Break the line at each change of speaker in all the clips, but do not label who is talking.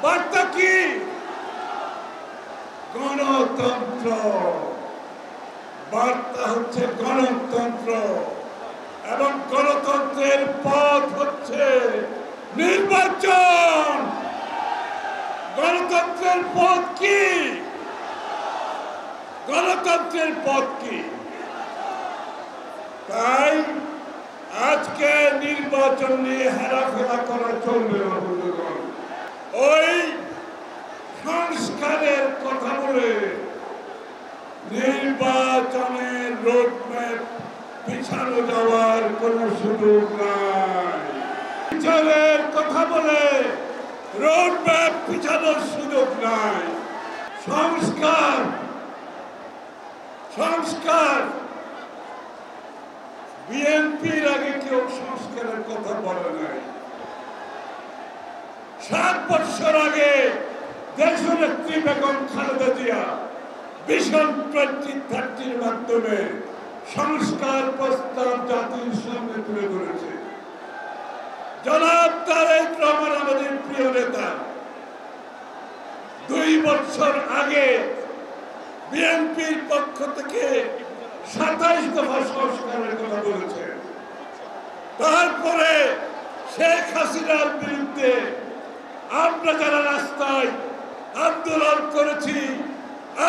বার্তা কি? গণতন্ত্র। বার্তা হচ্ছে গণতন্ত্র, এবং গণতন্ত্রের পথ হচ্ছে নির্বাচন। গণতন্ত্রের পথ কি? গণতন্ত্রের পথ কি? তাই আজকে নির্বাচন নিয়ে হেরাফেরা করা চলবে না বন্ধুগণ। ওই সংস্কারের কথা বলে নির্বাচনের রোডম্যাপ পিছানো যাওয়ার কোন সুযোগ নাই। বিচারের কথা বলে রোডম্যাপ পিছানোর সুযোগ নাই। সংস্কার সংস্কার বিএনপির আগে কেউ সংস্কারের কথা বলে নাই। 7 বছর আগে দেশনেত্রী বেগম খালেদা জিয়া ভিশন 2030-র মাধ্যমে সংস্কার প্রস্তাব জাতির সামনে তুলে ধরেছে। জনাব তারেক রহমান আমাদের প্রিয় নেতা 2 বছর আগে বিএনপির পক্ষ থেকে 27 দফা সংস্কারের কথা বলেছে। তারপরে শেখ হাসিনার বিরুদ্ধে আমরা যারা রাস্তায় আন্দোলন করেছি,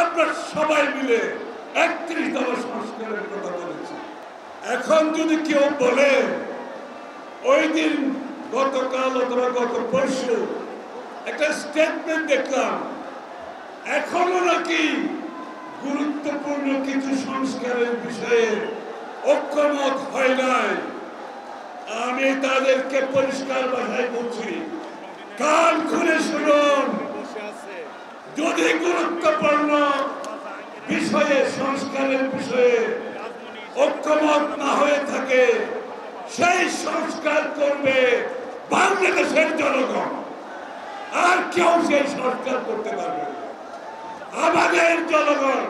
আমরা সবাই মিলে 31 দফা সংস্কারের কথা বলেছি। এখন যদি কেউ বলে ওই দিন গতকাল অথবা গত পরশু একটা স্টেটমেন্ট দেখলাম এখনো নাকি গুরুত্বপূর্ণ কিছু সংস্কারের বিষয়ে ঐক্যমত হয় নাই, আমি তাদেরকে পরিষ্কার ভাষায় বলছি, কান খুলে শুনুন। যদি গুরুত্বপূর্ণ বিষয়ে সংস্কারের বিষয়ে ঐক্যমত না হয়ে থাকে, সেই সংস্কার করবে বাংলাদেশের জনগণ, আর কেউ সেই সংস্কার করতে পারবে না। আমাদের জনগণ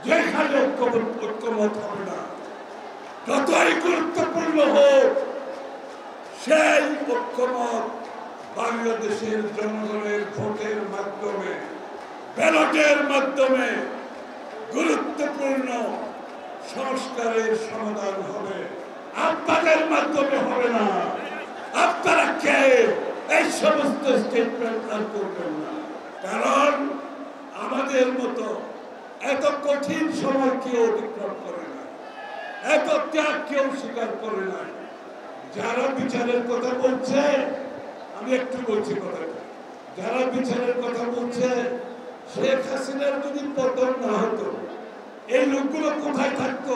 যেখানে ঐক্যমত হবে না, যতই গুরুত্বপূর্ণ হোক, সেই ঐক্যমত বাংলাদেশের জনগণের ভোটের মাধ্যমে, ব্যালটের মাধ্যমে গুরুত্বপূর্ণ সংস্কারের সমাধান হবে। আপনাদের মাধ্যমে হবে না। আপনারা কে এই সমস্ত স্টেটমেন্ট আর করবেন না, কারণ আমাদের মতো এত কঠিন সময় কেউ অতিক্রম করে না, এত ত্যাগ কেউ স্বীকার করে না। যারা বিচারের কথা বলছে, আমি একটু বলছি কথাটা, যারা বিচারের কথা বলছে, শেখ হাসিনার যদি পতন না হতো, এই লোকগুলো কোথায় থাকতো?